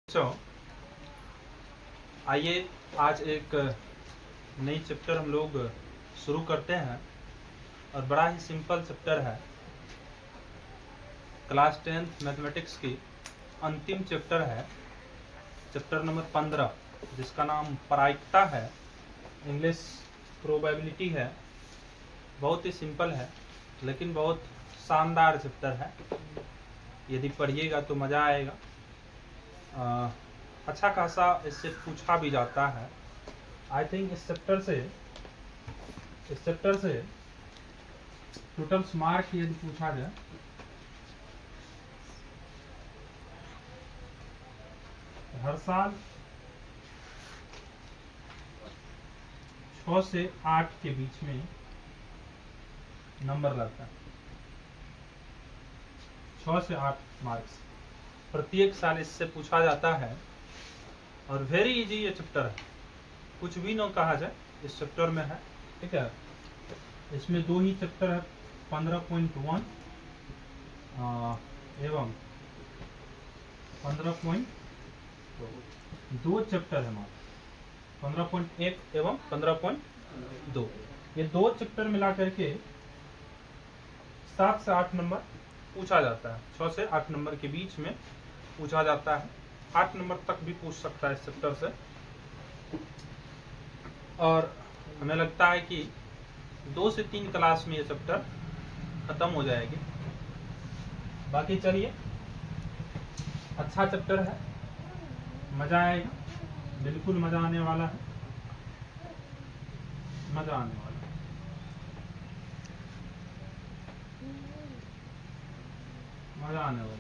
बच्चों, आइए आज एक नई चैप्टर हम लोग शुरू करते हैं और बड़ा ही सिंपल चैप्टर है। क्लास 10th मैथमेटिक्स की अंतिम चैप्टर है, चैप्टर नंबर 15, जिसका नाम प्रायिकता है, इंग्लिश प्रोबेबिलिटी है। बहुत ही सिंपल है लेकिन बहुत शानदार चैप्टर है। यदि पढ़िएगा तो मज़ा आएगा। अच्छा खासा इससे पूछा भी जाता है। आई थिंक इस चैप्टर से टोटल मार्क यदि पूछा जाए हर साल 6 से 8 के बीच में नंबर लगता है। 6 से 8 मार्क्स प्रत्येक साल इससे पूछा जाता है और वेरी इजी ये चैप्टर है। कुछ भी न कहा जाए इस चैप्टर में है, ठीक है। इसमें दो ही चैप्टर है, 15.1 एवं 15.2 चैप्टर है मात्र। 15.1 एवं 15.2 ये दो चैप्टर मिला करके 7 से 8 नंबर पूछा जाता है। 6 से 8 नंबर के बीच में पूछा जाता है। 8 नंबर तक भी पूछ सकता है इस चैप्टर से। और हमें लगता है कि 2 से 3 क्लास में ये चैप्टर खत्म हो जाएगी। बाकी चलिए, अच्छा चैप्टर है, मजा आएगा, बिल्कुल मजा आने वाला है, मजा आने वाला है। मजा आने वाला है,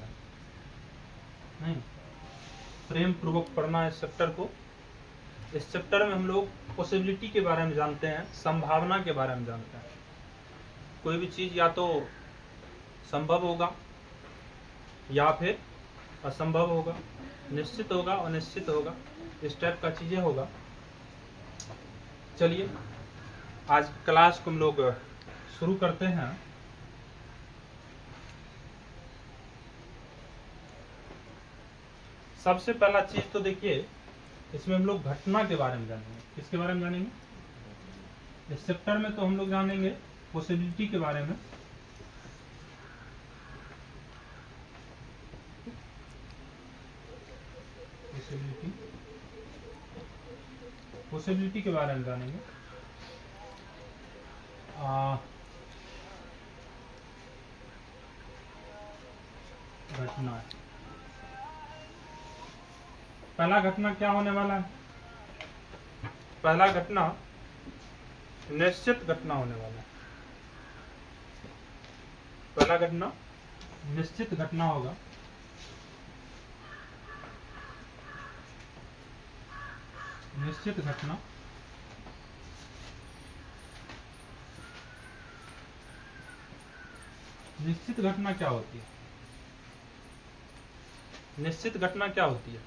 नहीं प्रेम पूर्वक पढ़ना इस चैप्टर को। इस चैप्टर में हम लोग पॉसिबिलिटी के बारे में जानते हैं, संभावना के बारे में जानते हैं। कोई भी चीज या तो संभव होगा या फिर असंभव होगा, निश्चित होगा अनिश्चित होगा, इस टाइप का चीजें होगा। चलिए आज क्लास को हम लोग शुरू करते हैं। सबसे पहला चीज तो देखिए, इसमें हम लोग घटना के बारे में जानेंगे। किसके बारे में जानेंगे? इस चैप्टर में तो हम लोग जानेंगे पॉसिबिलिटी के बारे में। पॉसिबिलिटी के बारे में जानेंगे। घटना, पहला घटना क्या होने वाला है? पहला घटना निश्चित घटना होने वाला है। पहला घटना निश्चित घटना होगा। निश्चित घटना निश्चित घटना क्या होती है? निश्चित घटना क्या होती है?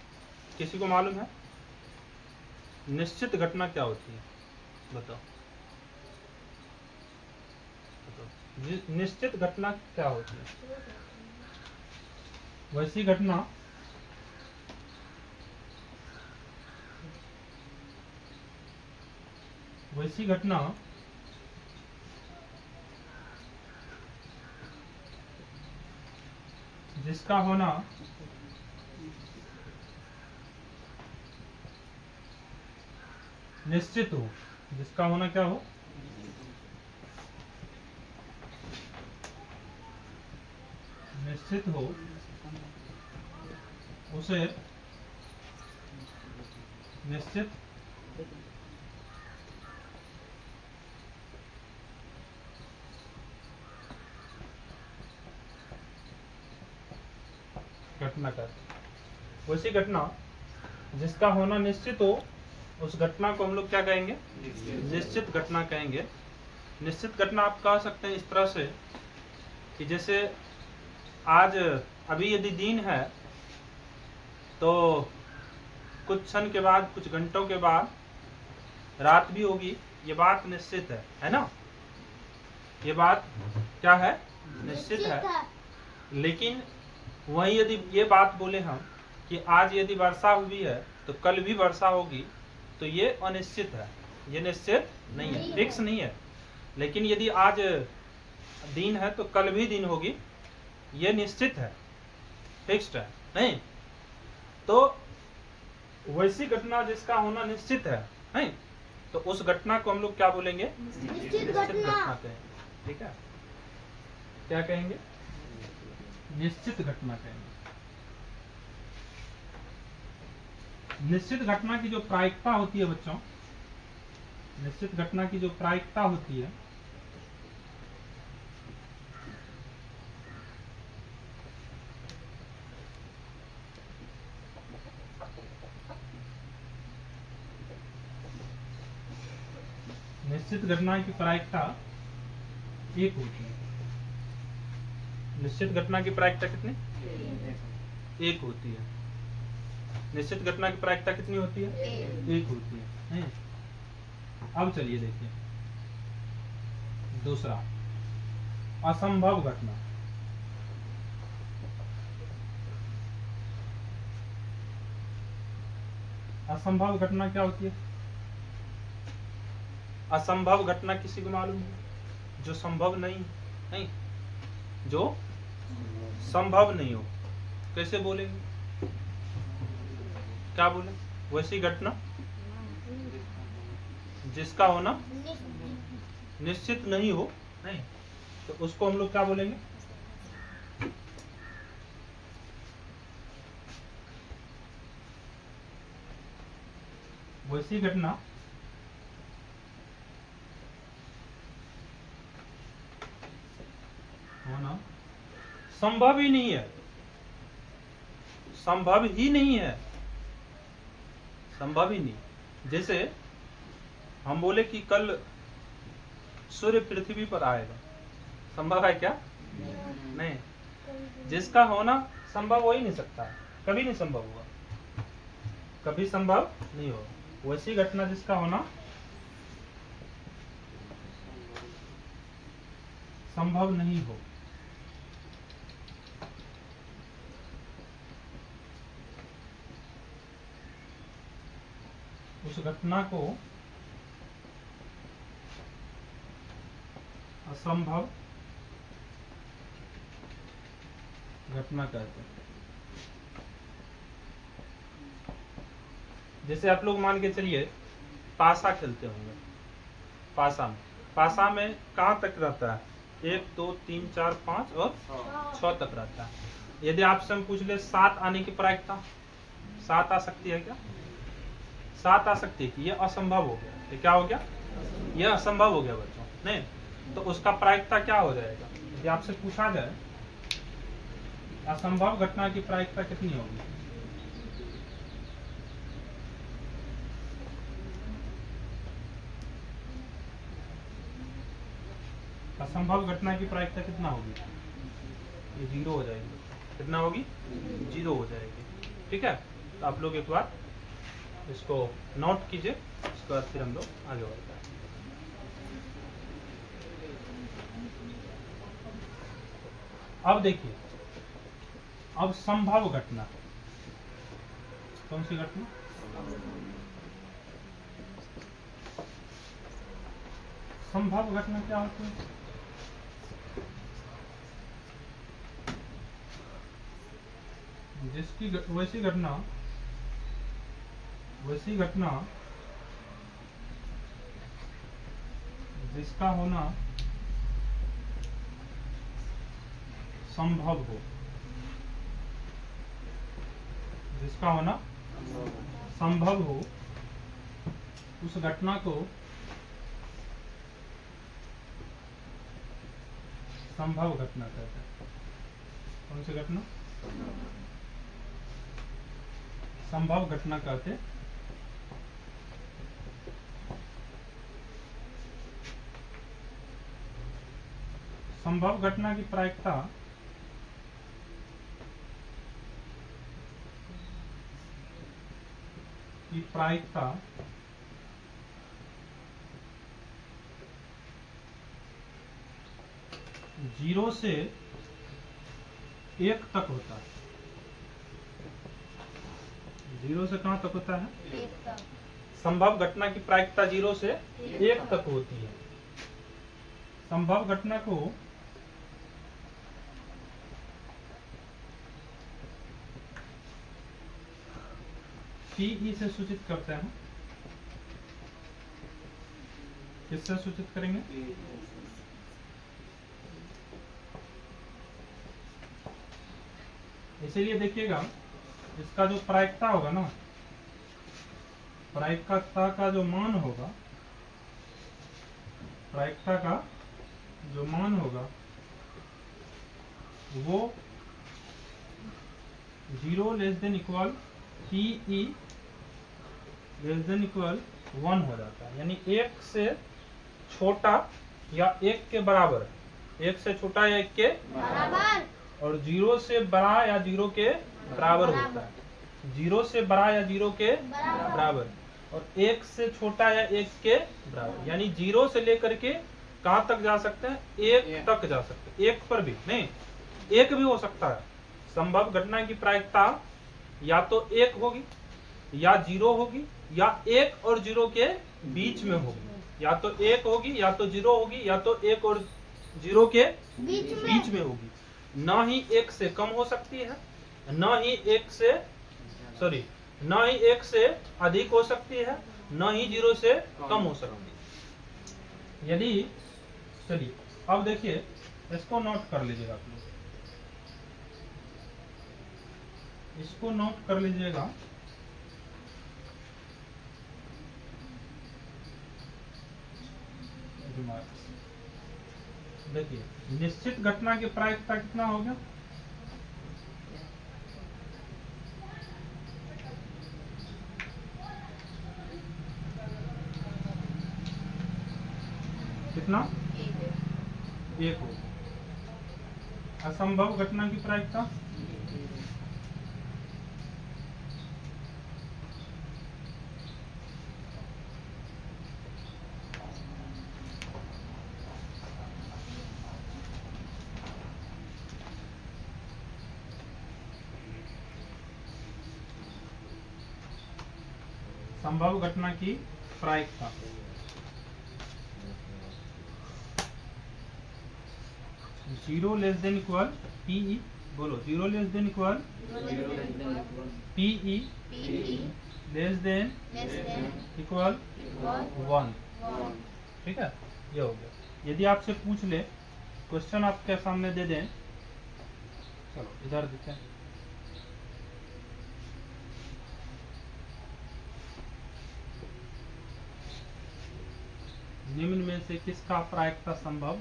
किसी को मालूम है निश्चित घटना क्या होती है? बताओ। निश्चित घटना क्या होती है? वैसी घटना जिसका होना निश्चित हो। जिसका होना क्या हो? निश्चित हो, उसे निश्चित घटना कर। वैसी घटना जिसका होना निश्चित हो, उस घटना को हम लोग क्या कहेंगे? निश्चित घटना कहेंगे। निश्चित घटना आप कह सकते हैं इस तरह से कि जैसे आज अभी यदि दिन है तो कुछ क्षण के बाद, कुछ घंटों के बाद रात भी होगी, ये बात निश्चित है ना? ये बात क्या है? निश्चित है। लेकिन वही यदि ये बात बोले हम कि आज यदि वर्षा हुई है तो कल भी वर्षा होगी, तो ये अनिश्चित है, ये निश्चित नहीं है, फिक्स नहीं है। लेकिन यदि आज दिन है तो कल भी दिन होगी, ये निश्चित है, फिक्स्ड है नहीं। तो वैसी घटना जिसका होना निश्चित है नहीं, तो उस घटना को हम लोग क्या बोलेंगे? निश्चित घटना कहेंगे। ठीक है, क्या कहेंगे? निश्चित घटना कहेंगे। निश्चित घटना की जो प्रायिकता होती है बच्चों, निश्चित घटना की जो प्रायिकता होती है, निश्चित घटना की प्रायिकता एक होती है। निश्चित घटना की प्रायिकता कितनी? एक होती है। निश्चित घटना की प्रायिकता कितनी होती है? एक होती है। अब चलिए देखिए दूसरा, असंभव घटना। असंभव घटना क्या होती है? असंभव घटना किसी को मालूम है? जो संभव नहीं, जो संभव नहीं हो। कैसे बोलेंगे? क्या बोले? वैसी घटना जिसका होना निश्चित नहीं हो नहीं, तो उसको हम लोग क्या बोलेंगे? वैसी घटना होना संभव ही नहीं है, संभव ही नहीं है, संभव ही नहीं। जैसे हम बोले कि कल सूर्य पृथ्वी पर आएगा, संभव है क्या? नहीं। जिसका होना संभव हो ही नहीं सकता, कभी नहीं संभव हुआ, कभी संभव नहीं होगा। वैसी घटना जिसका होना संभव नहीं हो, उस घटना को असंभव घटना कहते हैं। जैसे आप लोग मान के चलिए पासा खेलते होंगे, पासा में कहाँ तक रहता है? 1 2 3 4 5 और 6 तक रहता है। यदि आपसे हम पूछ ले 7 आने की प्रायिकता, 7 आ सकती है क्या? 7 आ सकती है कि ये असंभव हो गया। ये क्या हो गया? ये असंभव हो गया बच्चों, नहीं। तो उसका प्रायिकता क्या हो जाएगा? यदि आपसे पूछा जाए असंभव घटना की प्रायिकता कितनी होगी? असंभव घटना की प्रायिकता कितना होगी? ये 0 हो जाएगी। कितना होगी? 0 हो जाएगी। ठीक है, तो आप लोग एक बार इसको नोट कीजिए, उसके बाद फिर हम लोग आगे बढ़ते हैं। अब देखिए, अब संभव घटना, कौन सी घटना? संभव घटना क्या होती है? जिसकी वैसी घटना जिसका होना संभव हो, जिसका होना संभव हो, उस घटना को संभव घटना कहते हैं। कौन सी घटना? संभव घटना कहते। संभव घटना की प्रायिकता जीरो से 1 तक होता है। 0 से कहाँ तक होता है? 1 तक। संभव घटना की प्रायिकता 0 से 1 तक होती है। संभव घटना को पीई से सूचित करते हैं। किससे सूचित करेंगे? इसीलिए देखिएगा, इसका जो प्रायिकता होगा ना, प्रायिकता का जो मान होगा, प्रायिकता का जो मान होगा वो 0 less than equal P E less than equal 1 हो जाता है। यानी 1 से छोटा या 1 के बराबर, 1 से छोटा या 1 के बराबर। और 0 से बड़ा या 0 के बराबर होता है। 0 से बड़ा या 0 के बराबर और 1 से छोटा या 1 के बराबर। यानी 0 से लेकर के कहाँ तक जा सकते हैं? 1 तक जा सकते हैं। 1 पर भी नहीं, 1 भी हो सकता है। संभव घटना की प्रायिकता या तो 1 होगी या 0 होगी या 1 और 0 के बीच में होगी। या तो 1 होगी या तो 0 होगी या तो 1 और 0 के बीच में होगी। न ही 1 से कम हो सकती है, न ही 1 से न ही 1 से अधिक हो सकती है, न ही 0 से कम हो सकती है। यदि चलिए अब देखिए, इसको नोट कर लीजिएगा आप लोग, इसको नोट कर लीजिएगा। देखिए, निश्चित घटना की प्रायिकता कितना हो गया? कितना? 1 हो। असंभव घटना की प्रायिकता संभव घटना की प्रायिकता 0 लेस देन इक्वल पीई। बोलो, 0 less than equal P E less than equal 1। ठीक है, ये हो गया। यदि आपसे पूछ ले, क्वेश्चन आपके सामने दे दें, चलो इधर देते हैं। निम्न में से किसका प्रायिकता संभव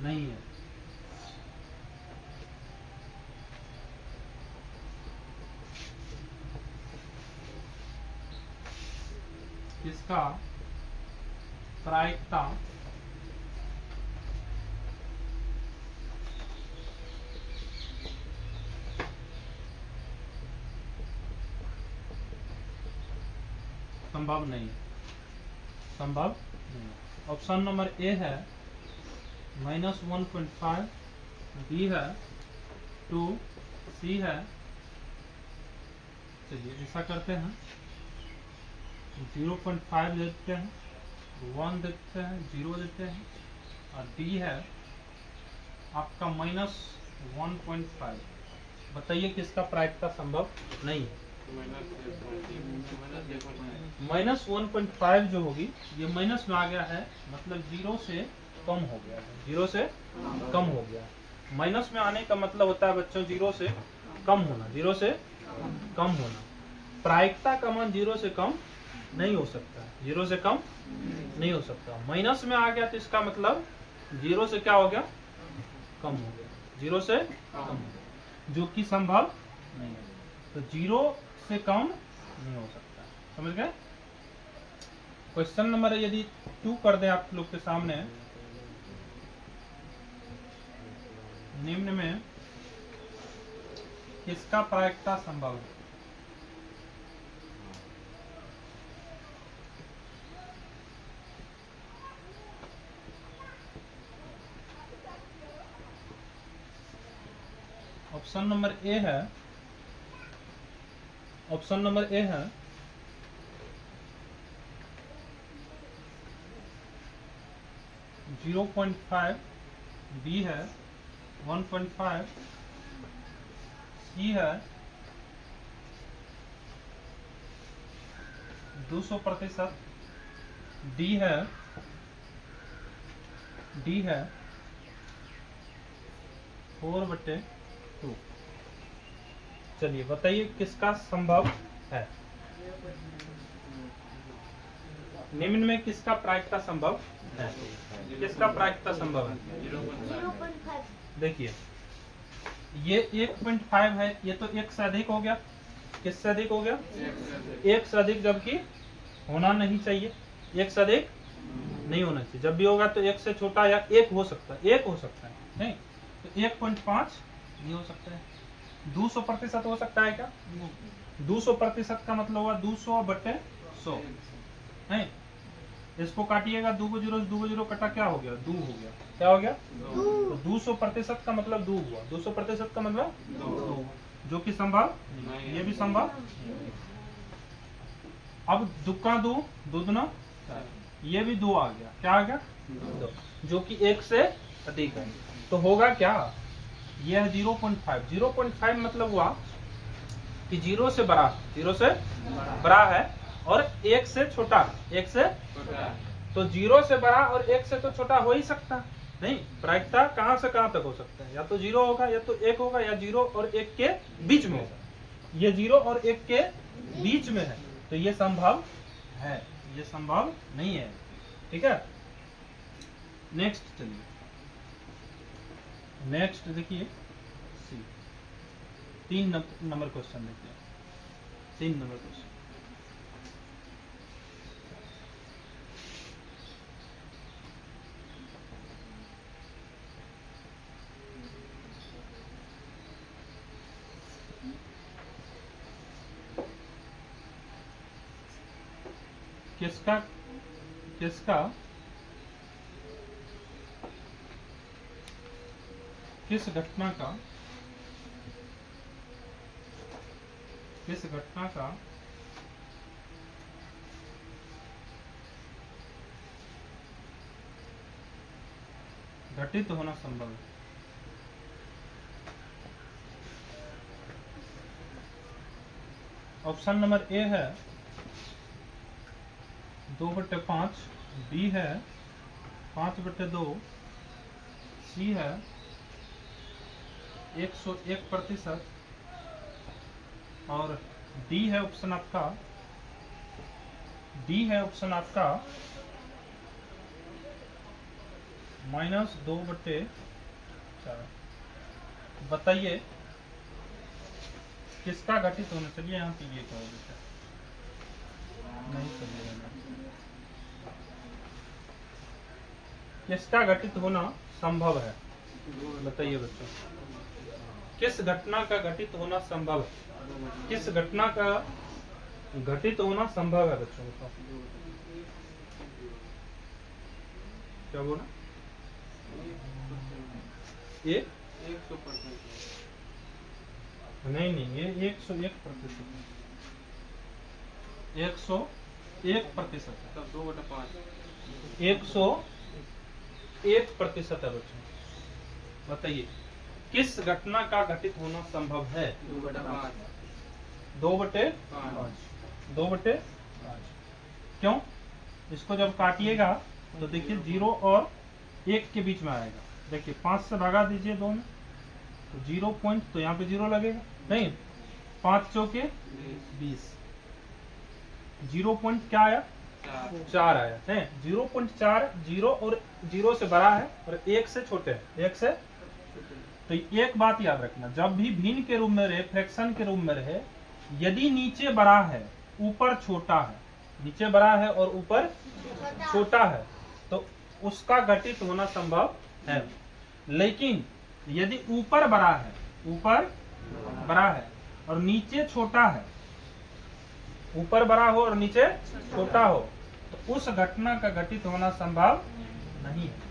नहीं है? किसका प्रायिकता संभव नहीं है? संभव नहीं। ऑप्शन नंबर ए है -1.5, बी है 2, सी है, चलिए ऐसा करते हैं, 0.5 देते हैं, 1 देते हैं, 0 देते हैं और डी है आपका -1.5। बताइए किसका प्रायिकता संभव नहीं है? -1.5 जो होगी, ये माइनस में आ गया है, मतलब 0 से कम हो गया है। 0 से कम हो गया है। माइनस में आने का मतलब होता है बच्चों 0 से कम होना, 0 से कम होना। प्रायिकता का मान 0 से कम नहीं हो सकता, 0 से कम नहीं हो सकता। माइनस में आ गया तो इसका मतलब 0 से क्या हो गया? कम हो गया, 0 से कम हो गया, जो कि संभव नहीं है। तो 0 से कम नहीं हो सकता। समझ गए? क्वेश्चन नंबर यदि 2 कर दें आप लोग के सामने, निम्न में किसका प्रायिकता संभव है? ऑप्शन नंबर ए है ऑप्शन नंबर ए है 0.5, बी है 1.5, सी है 200%, डी है 4/2। चलिए बताइए किसका संभव है, निम्न में किसका प्रायिकता संभव है, किसका प्रायिकता संभव है? 0.5। देखिए ये 1.5 है, ये तो एक से अधिक हो गया, किससे अधिक हो गया? एक से अधिक, जबकि होना नहीं चाहिए, एक से अधिक नहीं होना चाहिए, जब भी होगा तो एक से छोटा या एक हो सकता है, एक हो सकता है, नहीं तो 1.5 नहीं हो सकता है। 200% हो सकता है क्या? 200% का मतलब हुआ 200/100 है। इसको काटिएगा, 2 को 0 से 2 को 0 कटा, क्या हो गया? 2 हो गया, क्या हो गया? तो 200% का मतलब 2 हुआ, 200% का मतलब 2, जो कि संभव, ये भी संभव। अब दुक्का 2, दुगना, ये भी 2 आ गया, क्या आ गया? 2, जो कि 1 से अधिक है। तो होगा क्या? यह 0.5, 0.5 मतलब हुआ कि 0 से बड़ा, 0 से बड़ा है और 1 से छोटा, 1 से तो 0 से बड़ा और 1 से तो छोटा हो ही सकता नहीं। प्रायिकता कहां से कहां तक हो सकता है? या तो 0 होगा, या तो 1 होगा, या 0 और 1 के बीच में होगा। ये 0 और 1 के बीच में है, तो ये संभव है, ये संभव नहीं है। ठीक है, नेक्स्ट चलिए, नेक्स्ट देखिए सी, 3 नंबर क्वेश्चन देखते हैं, 3 नंबर क्वेश्चन। किसका किस घटना का घटित होना संभव है? ऑप्शन नंबर ए है 2/5, बी है 5/2, सी है 101%, और डी है ऑप्शन आपका -2/4। बताइए किसका घटित होना, चलिए यहाँ पे ये कहो बेटा, नहीं चलिएगा, किसका घटित होना संभव है? बताइए बच्चों, किस घटना का घटित होना संभव है? किस घटना का घटित होना संभव है बच्चों? बताओ क्या बोला? 100%? नहीं, ये 101%, 101%, 101% है बच्चों। बताइए किस घटना का घटित होना संभव है? 2/5। क्यों? इसको जब काटिएगा तो देखिए 0 और 1 के बीच में आएगा। देखिए 5 से भगा दीजिए 2 में, तो 0 पॉइंट, तो यहाँ पे 0 लगेगा, नहीं 5 चौके 20, 0 पॉइंट क्या आया? 4 आया है। 0.4 0 और 0 से बड़ा है और 1 से छोटे है, 1 से। तो एक बात याद रखना, जब भी भिन्न के रूप में रहे, फ्रैक्शन के रूप में रहे, यदि नीचे बड़ा है ऊपर छोटा है, नीचे बड़ा है और ऊपर छोटा है, तो उसका घटित होना संभव है। लेकिन यदि ऊपर बड़ा है और नीचे छोटा है, ऊपर बड़ा हो और नीचे छोटा हो, तो उस घटना का घटित होना संभव नहीं है।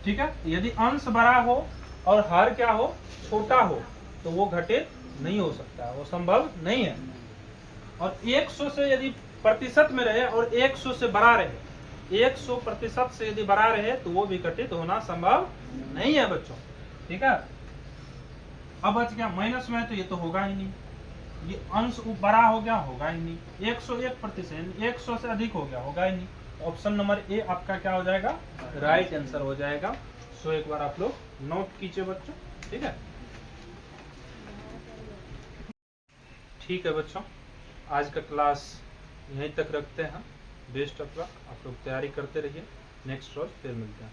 ठीक है, यदि अंश बड़ा हो और हर क्या हो? छोटा हो, तो वो घटित नहीं हो सकता है, वो संभव नहीं है। और 100 से यदि प्रतिशत में रहे और 100 से बड़ा रहे, 100% से यदि बड़ा रहे तो वो विघटित होना संभव नहीं है बच्चों। ठीक है, अब बच गया माइनस में, तो ये तो होगा ही नहीं, ये अंश बड़ा हो गया, होगा ही नहीं। 101%, 100 से अधिक हो गया, होगा ही नहीं। ऑप्शन नंबर ए आपका क्या हो जाएगा, राइट आंसर हो जाएगा। सो एक बार आप लोग नोट कीजिए बच्चों। ठीक है, ठीक है बच्चों, आज का क्लास यहीं तक रखते हैं। बेस्ट ऑफ लक, आप लोग तैयारी करते रहिए, नेक्स्ट रोज फिर मिलते हैं।